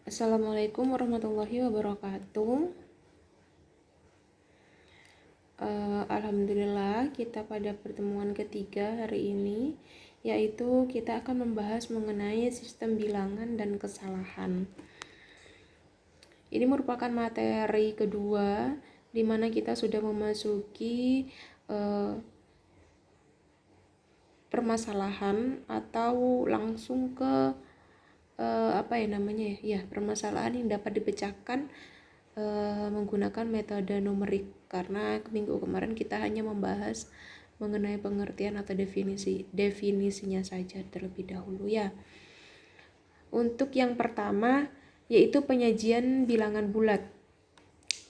Assalamualaikum warahmatullahi wabarakatuh. Alhamdulillah kita pada pertemuan ketiga hari ini, yaitu kita akan membahas mengenai sistem bilangan dan kesalahan. Ini merupakan materi kedua di mana kita sudah memasuki permasalahan atau langsung ke permasalahan yang dapat dipecahkan menggunakan metode numerik, karena minggu kemarin kita hanya membahas mengenai pengertian atau definisinya saja terlebih dahulu ya. Untuk yang pertama yaitu penyajian bilangan bulat.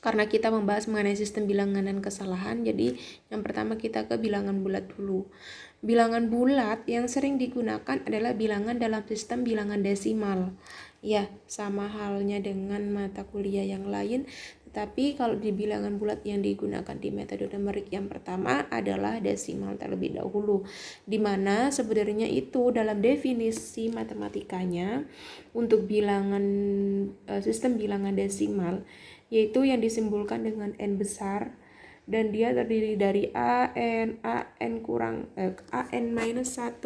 Karena kita membahas mengenai sistem bilangan dan kesalahan, jadi yang pertama kita ke bilangan bulat dulu. Bilangan bulat yang sering digunakan adalah bilangan dalam sistem bilangan desimal. Ya, sama halnya dengan mata kuliah yang lain, tetapi kalau di bilangan bulat yang digunakan di metode numerik yang pertama adalah desimal terlebih dahulu, di mana sebenarnya itu dalam definisi matematikanya untuk bilangan sistem bilangan desimal yaitu yang disimbolkan dengan n besar dan dia terdiri dari an minus 1,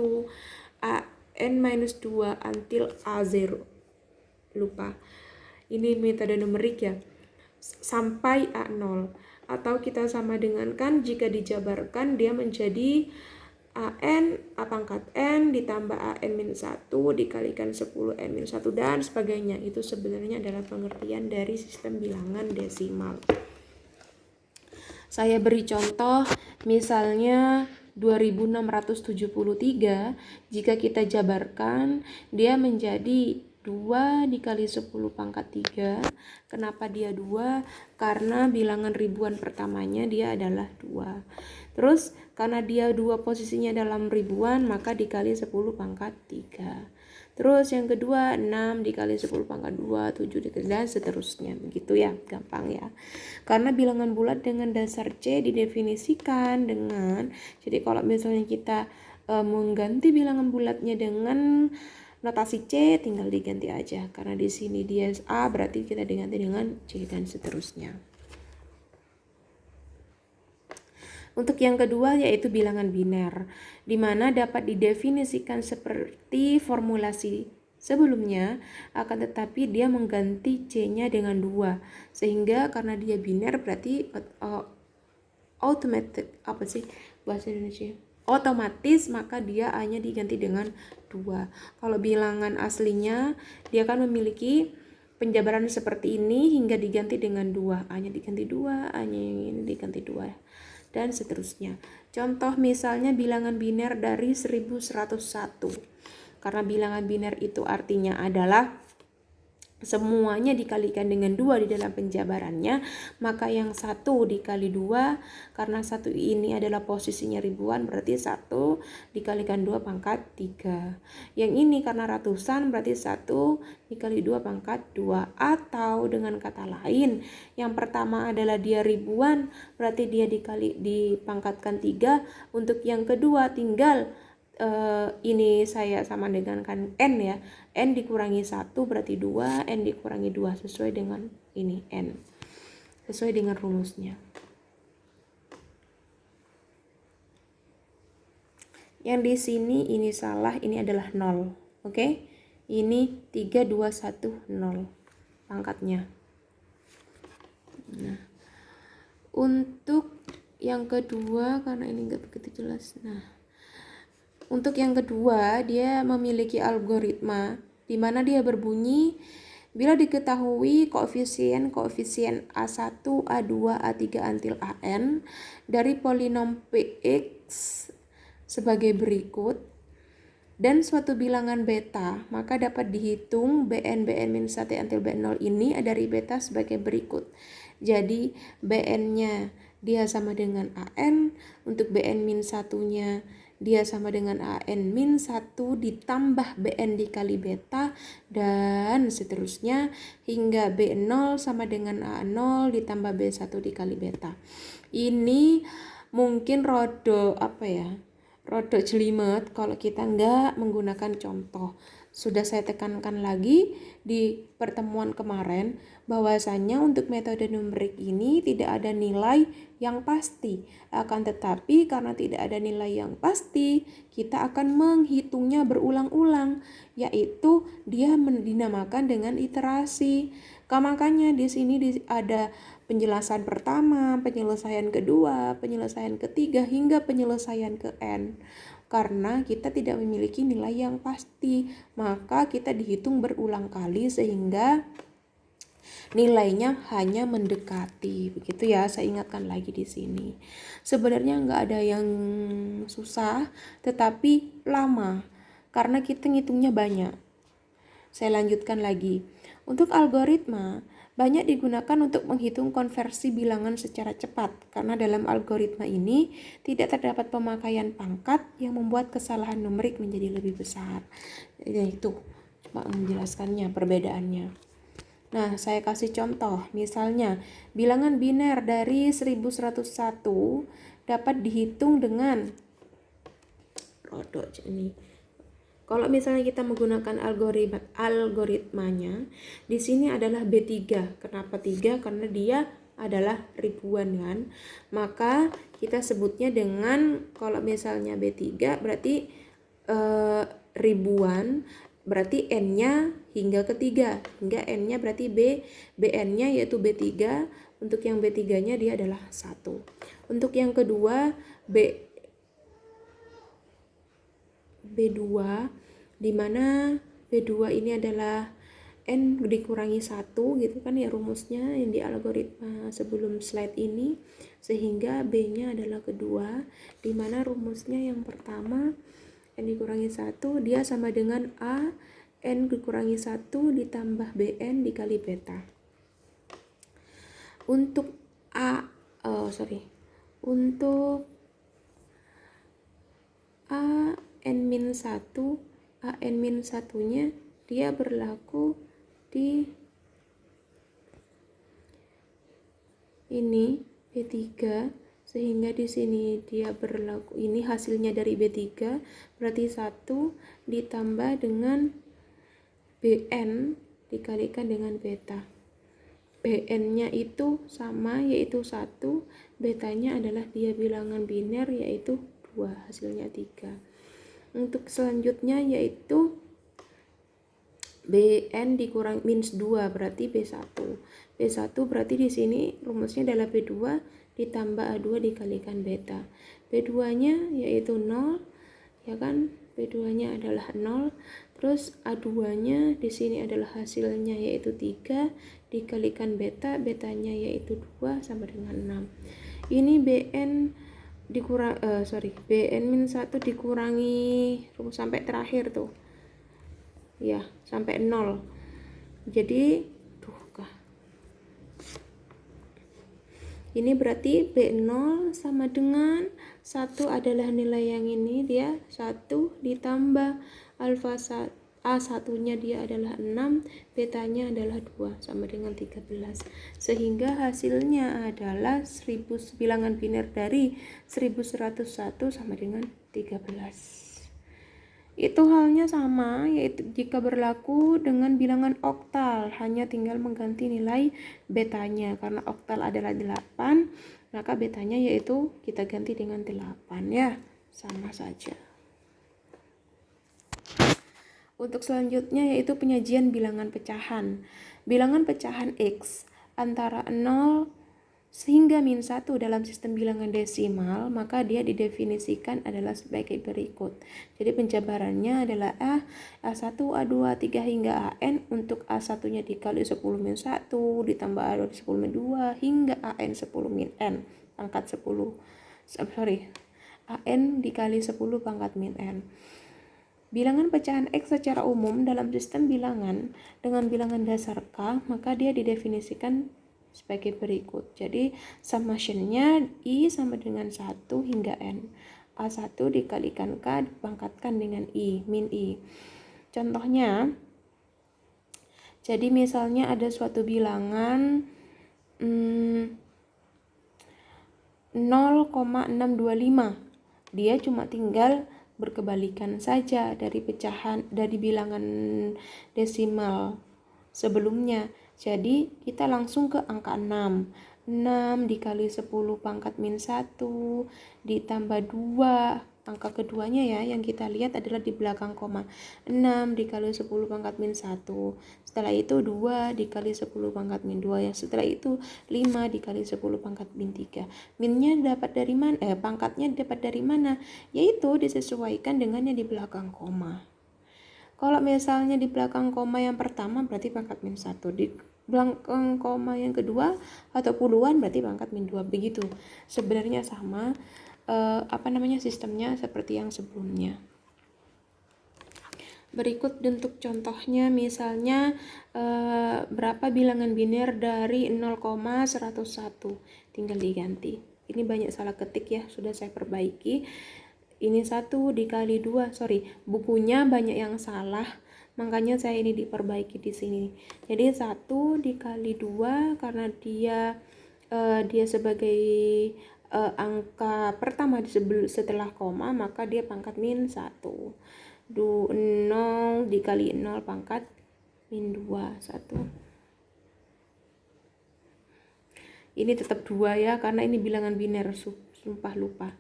an minus 2 until a0. Lupa. Ini metode numerik ya. Sampai a0. Atau kita sama dengankan jika dijabarkan dia menjadi an a pangkat n ditambah an minus 1 dikalikan 10 n minus 1 dan sebagainya. Itu sebenarnya adalah pengertian dari sistem bilangan desimal. Saya beri contoh, misalnya 2673, jika kita jabarkan dia menjadi 2 dikali 10 pangkat 3. Kenapa dia 2? Karena bilangan ribuan pertamanya dia adalah 2. Terus karena dia 2 posisinya dalam ribuan, maka dikali 10 pangkat 3. Terus yang kedua 6 dikali 10 pangkat 2, 7 dikali dan seterusnya. Begitu ya, gampang ya. Karena bilangan bulat dengan dasar C didefinisikan dengan, jadi kalau misalnya kita mengganti bilangan bulatnya dengan notasi C, tinggal diganti aja. Karena di sini dia A, berarti kita diganti dengan C dan seterusnya. Untuk yang kedua yaitu bilangan biner, di mana dapat didefinisikan seperti formulasi sebelumnya, akan tetapi dia mengganti C-nya dengan 2. Sehingga karena dia biner berarti otomatis maka dia A-nya diganti dengan 2. Kalau bilangan aslinya dia akan memiliki penjabaran seperti ini hingga diganti dengan 2. A-nya diganti 2, A-nya yang ini diganti 2 dan seterusnya. Contoh misalnya bilangan biner dari 1101. Karena bilangan biner itu artinya adalah semuanya dikalikan dengan 2 di dalam penjabarannya, maka yang 1 dikali 2, karena 1 ini adalah posisinya ribuan, berarti 1 dikalikan 2 pangkat 3. Yang ini karena ratusan, berarti 1 dikali 2 pangkat 2. Atau dengan kata lain, yang pertama adalah dia ribuan, berarti dia dipangkatkan 3. Untuk yang kedua tinggal ini saya sama dengan kan n ya, n dikurangi 1 berarti 2, n dikurangi 2 sesuai dengan ini n, sesuai dengan rumusnya. Yang di sini ini salah, ini adalah 0. Oke? Ini 3 2 1 0 pangkatnya. Nah, untuk yang kedua karena ini enggak begitu jelas. Nah, untuk yang kedua, dia memiliki algoritma di mana dia berbunyi bila diketahui koefisien A1, A2, A3 until AN dari polinom Px sebagai berikut dan suatu bilangan beta, maka dapat dihitung Bn-1 until Bn0 ini dari beta sebagai berikut. Jadi Bn-nya dia sama dengan AN, untuk Bn-1-nya dia sama dengan AN-1 ditambah Bn dikali beta dan seterusnya hingga B0 sama dengan A0 ditambah B1 dikali beta. Ini mungkin rodo jelimet kalau kita nggak menggunakan contoh. Sudah saya tekankan lagi di pertemuan kemarin bahwasannya untuk metode numerik ini tidak ada nilai yang pasti. Akan tetapi karena tidak ada nilai yang pasti, kita akan menghitungnya berulang-ulang, yaitu dia dinamakan dengan iterasi. Makanya di sini ada penjelasan pertama, penyelesaian kedua, penyelesaian ketiga, hingga penyelesaian ke N. Karena kita tidak memiliki nilai yang pasti, maka kita dihitung berulang kali sehingga nilainya hanya mendekati. Begitu ya, saya ingatkan lagi di sini. Sebenarnya nggak ada yang susah, tetapi lama karena kita ngitungnya banyak. Saya lanjutkan lagi. Untuk algoritma, banyak digunakan untuk menghitung konversi bilangan secara cepat, karena dalam algoritma ini tidak terdapat pemakaian pangkat yang membuat kesalahan numerik menjadi lebih besar. Itu cuma menjelaskannya, perbedaannya. Nah, saya kasih contoh. Misalnya, bilangan biner dari 1101 dapat dihitung dengan kalau misalnya kita menggunakan algoritmanya, di sini adalah B3. Kenapa 3? Karena dia adalah ribuan kan. Maka kita sebutnya dengan, kalau misalnya B3 berarti ribuan, berarti N-nya hingga ketiga. Hingga N-nya berarti BN-nya yaitu B3. Untuk yang B3-nya dia adalah 1. Untuk yang kedua B2, di mana B2 ini adalah N dikurangi 1 gitu kan ya rumusnya yang di algoritma sebelum slide ini, sehingga B-nya adalah kedua, di mana rumusnya yang pertama N dikurangi 1 dia sama dengan A N dikurangi 1 ditambah BN dikali beta. Untuk untuk AN-1 nya dia berlaku di ini B3, sehingga di sini dia berlaku, ini hasilnya dari B3 berarti 1 ditambah dengan BN dikalikan dengan beta. BN-nya itu sama yaitu 1, betanya adalah dia bilangan biner yaitu 2, hasilnya 3. Untuk selanjutnya yaitu BN dikurang minus 2 berarti B1. B1 berarti di sini rumusnya adalah B2 ditambah A2 dikalikan beta. B2-nya yaitu 0 ya kan? B2-nya adalah 0. Terus A2-nya di sini adalah hasilnya yaitu 3 dikalikan beta, betanya yaitu 2 sama dengan 6. Ini BN BN-1 dikurangi rumus sampai terakhir tuh. Ya, sampai 0. Jadi ini berarti B0 sama dengan 1 adalah nilai yang ini, dia 1 ditambah alfa A1-nya dia adalah 6, betanya adalah 2 sama dengan 13. Sehingga hasilnya adalah bilangan biner dari 1101 sama dengan 13. Itu halnya sama, yaitu jika berlaku dengan bilangan oktal, hanya tinggal mengganti nilai betanya. Karena oktal adalah 8, maka betanya yaitu kita ganti dengan 8 ya, sama saja. Untuk selanjutnya yaitu penyajian bilangan pecahan. Bilangan pecahan X antara 0 sehingga min 1 dalam sistem bilangan desimal, maka dia didefinisikan adalah sebagai berikut. Jadi penjabarannya adalah A1, A2, A3 hingga AN. Untuk A1-nya dikali 10 min 1 ditambah A2 10 min 2 hingga AN 10 min N pangkat 10. AN dikali 10 pangkat min N. Bilangan pecahan X secara umum dalam sistem bilangan dengan bilangan dasar K, maka dia didefinisikan sebagai berikut. Jadi summation-nya I sama dengan 1 hingga N. A1 dikalikan K dipangkatkan dengan I, min I. Contohnya, jadi misalnya ada suatu bilangan 0,625. Dia cuma tinggal berkebalikan saja dari bilangan desimal sebelumnya. Jadi kita langsung ke angka 6. 6 dikali 10 pangkat min 1 ditambah 2. Angka keduanya ya yang kita lihat adalah di belakang koma. 6 dikali 10 pangkat min 1. Setelah itu 2 dikali 10 pangkat min 2 ya. Setelah itu 5 dikali 10 pangkat min 3. Minnya dapat dari mana? Pangkatnya dapat dari mana? Yaitu disesuaikan dengan yang di belakang koma. Kalau misalnya di belakang koma yang pertama berarti pangkat min 1. Di belakang koma yang kedua atau puluhan berarti pangkat min 2. Begitu. Sebenarnya sama sistemnya seperti yang sebelumnya. Berikut bentuk contohnya, misalnya berapa bilangan biner dari 0,101. Tinggal diganti. Ini banyak salah ketik ya, sudah saya perbaiki. Ini 1 dikali 2, bukunya banyak yang salah, makanya saya ini diperbaiki di sini. Jadi 1 dikali 2 karena dia sebagai angka pertama setelah koma, maka dia pangkat min 1. 0 dikali 0 pangkat min 2, 1. Ini tetap 2 ya, karena ini bilangan biner, lupa.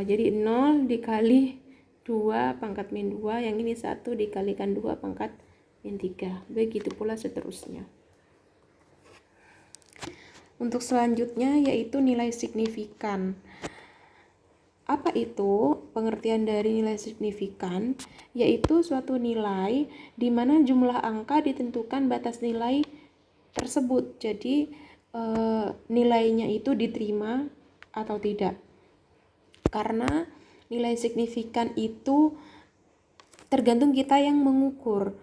Jadi 0 dikali 2 pangkat min 2, yang ini 1 dikalikan 2 pangkat min 3. Begitu pula seterusnya. Untuk selanjutnya yaitu nilai signifikan. Apa itu pengertian dari nilai signifikan? Yaitu suatu nilai di mana jumlah angka ditentukan batas nilai tersebut. Jadi nilainya itu diterima atau tidak. Karena nilai signifikan itu tergantung kita yang mengukur.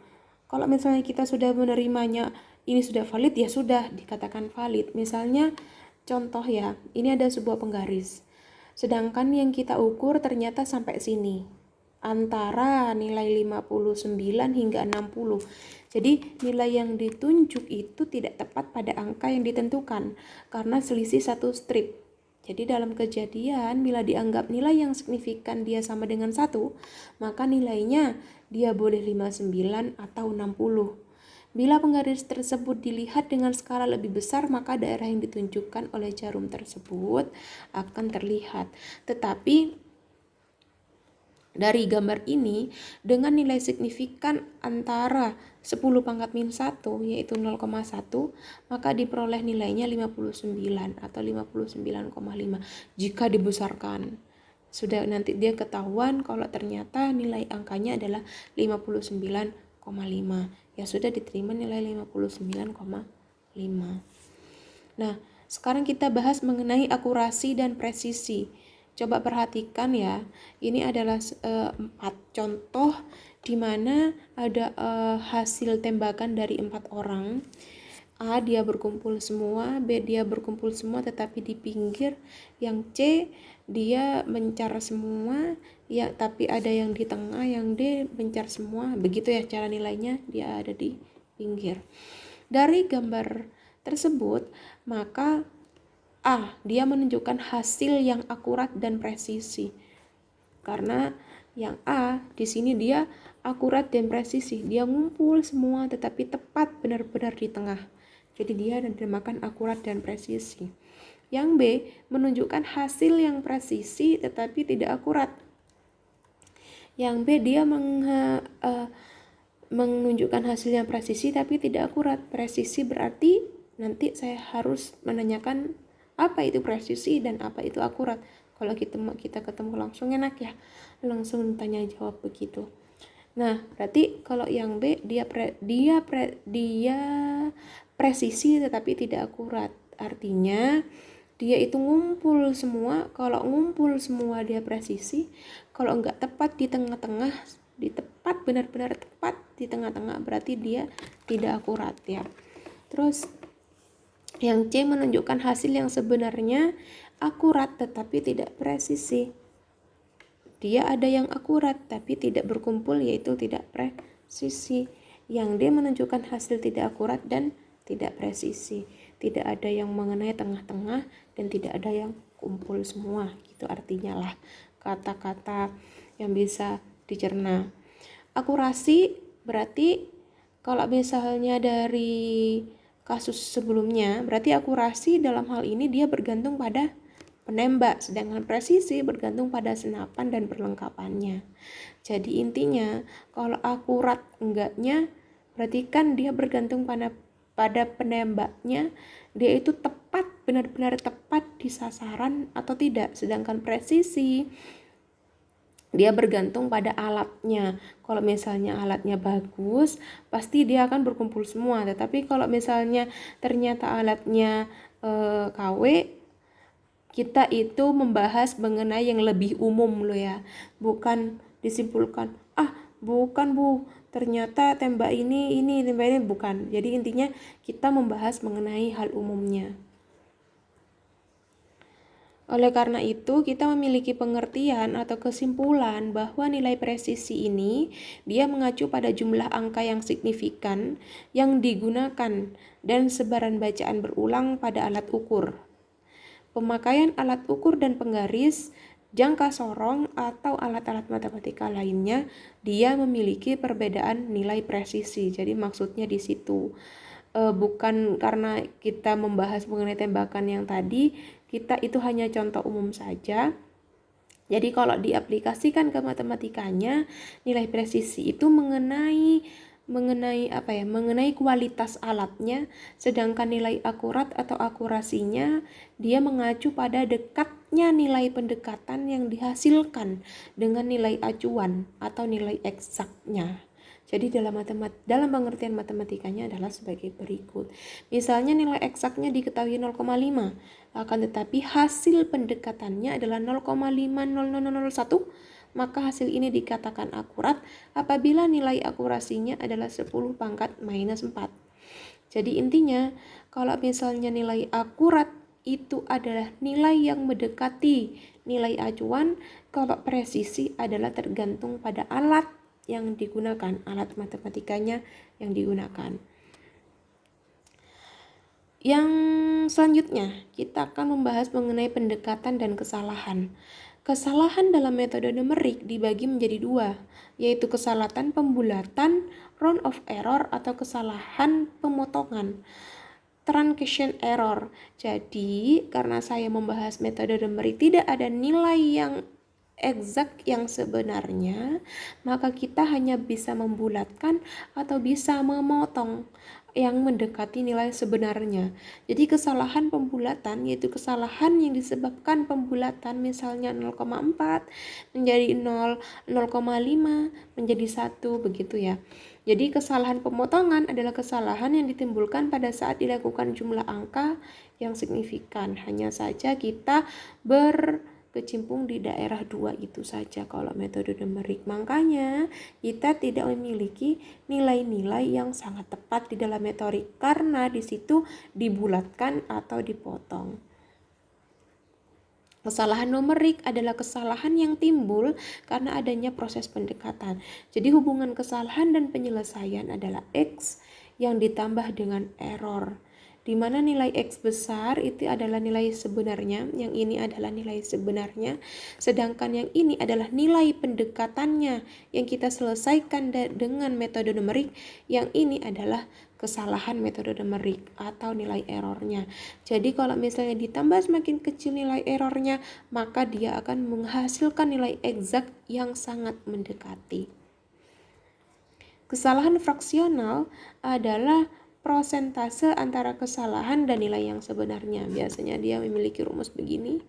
Kalau misalnya kita sudah menerimanya, ini sudah valid, ya sudah dikatakan valid. Misalnya contoh ya, ini ada sebuah penggaris. Sedangkan yang kita ukur ternyata sampai sini. Antara nilai 59 hingga 60. Jadi nilai yang ditunjuk itu tidak tepat pada angka yang ditentukan karena selisih satu strip. Jadi dalam kejadian bila dianggap nilai yang signifikan dia sama dengan 1, maka nilainya dia boleh 59 atau 60. Bila penggaris tersebut dilihat dengan skala lebih besar, maka daerah yang ditunjukkan oleh jarum tersebut akan terlihat. Tetapi dari gambar ini, dengan nilai signifikan antara 10 pangkat min 1 yaitu 0,1, maka diperoleh nilainya 59 atau 59,5 jika dibesarkan. Sudah nanti dia ketahuan kalau ternyata nilai angkanya adalah 59,5. Ya sudah diterima nilai 59,5. Nah, sekarang kita bahas mengenai akurasi dan presisi. Coba perhatikan ya, ini adalah 4 contoh di mana ada hasil tembakan dari 4 orang. A dia berkumpul semua, B dia berkumpul semua tetapi di pinggir, yang C dia mencar semua, ya tapi ada yang di tengah, yang D mencar semua. Begitu ya cara nilainya, dia ada di pinggir. Dari gambar tersebut, maka A, dia menunjukkan hasil yang akurat dan presisi. Karena yang A di sini dia akurat dan presisi. Dia ngumpul semua tetapi tepat benar-benar di tengah. Jadi dia dinamakan akurat dan presisi. Yang B menunjukkan hasil yang presisi tetapi tidak akurat. Yang B dia menunjukkan hasil yang presisi tapi tidak akurat. Presisi berarti nanti saya harus menanyakan apa itu presisi dan apa itu akurat. Kalau kita ketemu langsung enak ya, langsung tanya jawab begitu. Nah, berarti kalau yang B dia presisi tetapi tidak akurat. Artinya dia itu ngumpul semua. Kalau ngumpul semua dia presisi. Kalau enggak tepat di tengah-tengah, benar-benar tepat di tengah-tengah, berarti dia tidak akurat ya. Terus yang C menunjukkan hasil yang sebenarnya akurat tetapi tidak presisi. Dia ada yang akurat tapi tidak berkumpul, yaitu tidak presisi. Yang D menunjukkan hasil tidak akurat dan tidak presisi. Tidak ada yang mengenai tengah-tengah dan tidak ada yang kumpul semua. Itu artinya lah kata-kata yang bisa dicerna. Akurasi berarti kalau misalnya dari kasus sebelumnya, berarti akurasi dalam hal ini dia bergantung pada penembak, sedangkan presisi bergantung pada senapan dan perlengkapannya. Jadi intinya kalau akurat enggaknya berarti kan dia bergantung pada penembaknya, dia itu tepat, benar-benar tepat di sasaran atau tidak. Sedangkan presisi dia bergantung pada alatnya. Kalau misalnya alatnya bagus, pasti dia akan berkumpul semua. Tetapi kalau misalnya ternyata alatnya KW, kita itu membahas mengenai yang lebih umum loh ya. Bukan disimpulkan, bukan Bu, ternyata tembak ini, tembak ini, bukan. Jadi intinya kita membahas mengenai hal umumnya. Oleh karena itu, kita memiliki pengertian atau kesimpulan bahwa nilai presisi ini dia mengacu pada jumlah angka yang signifikan yang digunakan dan sebaran bacaan berulang pada alat ukur. Pemakaian alat ukur dan penggaris, jangka sorong, atau alat-alat matematika lainnya, dia memiliki perbedaan nilai presisi. Jadi maksudnya di situ. Bukan karena kita membahas mengenai tembakan yang tadi, kita itu hanya contoh umum saja. Jadi kalau diaplikasikan ke matematikanya, nilai presisi itu mengenai kualitas alatnya, sedangkan nilai akurat atau akurasinya dia mengacu pada dekatnya nilai pendekatan yang dihasilkan dengan nilai acuan atau nilai eksaknya. Jadi dalam pengertian matematikanya adalah sebagai berikut. Misalnya nilai eksaknya diketahui 0,5, akan tetapi hasil pendekatannya adalah 0,50001, maka hasil ini dikatakan akurat apabila nilai akurasinya adalah 10 pangkat minus 4. Jadi intinya, kalau misalnya nilai akurat itu adalah nilai yang mendekati nilai acuan, kalau presisi adalah tergantung pada alat yang digunakan, alat matematikanya yang digunakan. Yang selanjutnya, kita akan membahas mengenai pendekatan dan kesalahan. Kesalahan dalam metode numerik dibagi menjadi dua, yaitu kesalahan pembulatan, round of error, atau kesalahan pemotongan, truncation error. Jadi, karena saya membahas metode numerik tidak ada nilai yang exact yang sebenarnya, maka kita hanya bisa membulatkan atau bisa memotong yang mendekati nilai sebenarnya. Jadi kesalahan pembulatan yaitu kesalahan yang disebabkan pembulatan, misalnya 0,4 menjadi 0, 0,5 menjadi 1, begitu ya. Jadi kesalahan pemotongan adalah kesalahan yang ditimbulkan pada saat dilakukan jumlah angka yang signifikan. Hanya saja kita berkecimpung di daerah 2 itu saja kalau metode numerik. Makanya kita tidak memiliki nilai-nilai yang sangat tepat di dalam metode karena di situ dibulatkan atau dipotong. Kesalahan numerik adalah kesalahan yang timbul karena adanya proses pendekatan. Jadi hubungan kesalahan dan penyelesaian adalah X yang ditambah dengan error. Di mana nilai X besar itu adalah nilai sebenarnya, yang ini adalah nilai sebenarnya, sedangkan yang ini adalah nilai pendekatannya yang kita selesaikan dengan metode numerik, yang ini adalah kesalahan metode numerik atau nilai errornya. Jadi kalau misalnya ditambah semakin kecil nilai errornya, maka dia akan menghasilkan nilai exact yang sangat mendekati. Kesalahan fraksional adalah prosentase antara kesalahan dan nilai yang sebenarnya. Biasanya dia memiliki rumus begini.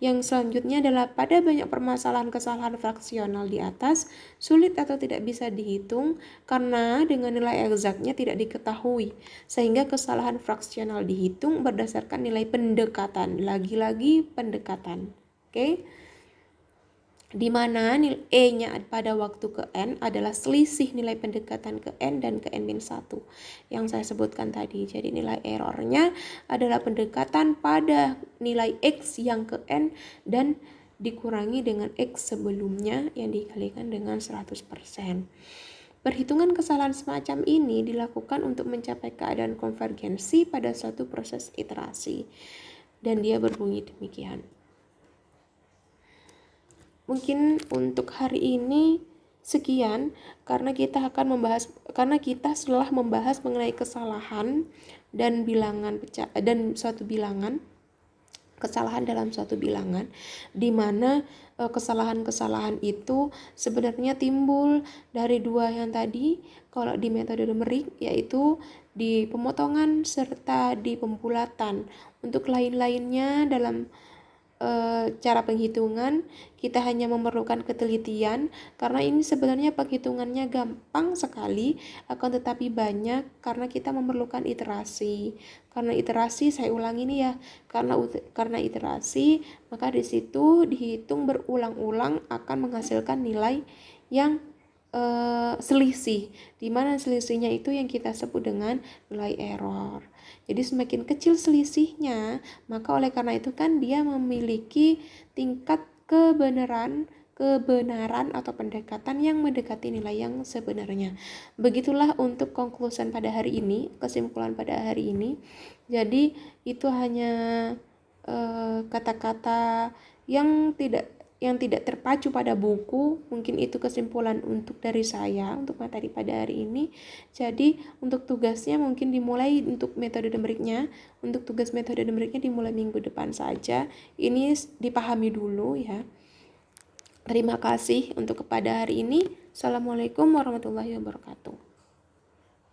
Yang selanjutnya adalah pada banyak permasalahan kesalahan fraksional di atas sulit atau tidak bisa dihitung karena dengan nilai eksaknya tidak diketahui, sehingga kesalahan fraksional dihitung berdasarkan nilai pendekatan. Lagi-lagi pendekatan. Oke? Di mana nilai E-nya pada waktu ke N adalah selisih nilai pendekatan ke N dan ke N-1 yang saya sebutkan tadi. Jadi nilai errornya adalah pendekatan pada nilai X yang ke N dan dikurangi dengan X sebelumnya yang dikalikan dengan 100%. Perhitungan kesalahan semacam ini dilakukan untuk mencapai keadaan konvergensi pada suatu proses iterasi. Dan dia berbunyi demikian. Mungkin untuk hari ini sekian, karena kita setelah membahas mengenai kesalahan dan bilangan dan suatu bilangan, kesalahan dalam suatu bilangan, di mana kesalahan-kesalahan itu sebenarnya timbul dari dua yang tadi. Kalau di metode numerik yaitu di pemotongan serta di pembulatan. Untuk lain-lainnya dalam cara penghitungan kita hanya memerlukan ketelitian, karena ini sebenarnya penghitungannya gampang sekali, akan tetapi banyak karena kita memerlukan iterasi. Karena iterasi, saya ulangi nih ya, karena iterasi maka di situ dihitung berulang-ulang akan menghasilkan nilai yang selisih, di mana selisihnya itu yang kita sebut dengan nilai error. Jadi semakin kecil selisihnya, maka oleh karena itu kan dia memiliki tingkat kebenaran atau pendekatan yang mendekati nilai yang sebenarnya. Begitulah untuk konklusi pada hari ini, kesimpulan pada hari ini. Jadi itu hanya kata-kata yang tidak terpacu pada buku. Mungkin itu kesimpulan untuk dari saya untuk materi pada hari ini. Jadi untuk tugasnya mungkin dimulai untuk metode numeriknya. Untuk tugas metode numeriknya dimulai minggu depan saja. Ini dipahami dulu ya. Terima kasih untuk kepada hari ini. Assalamualaikum warahmatullahi wabarakatuh.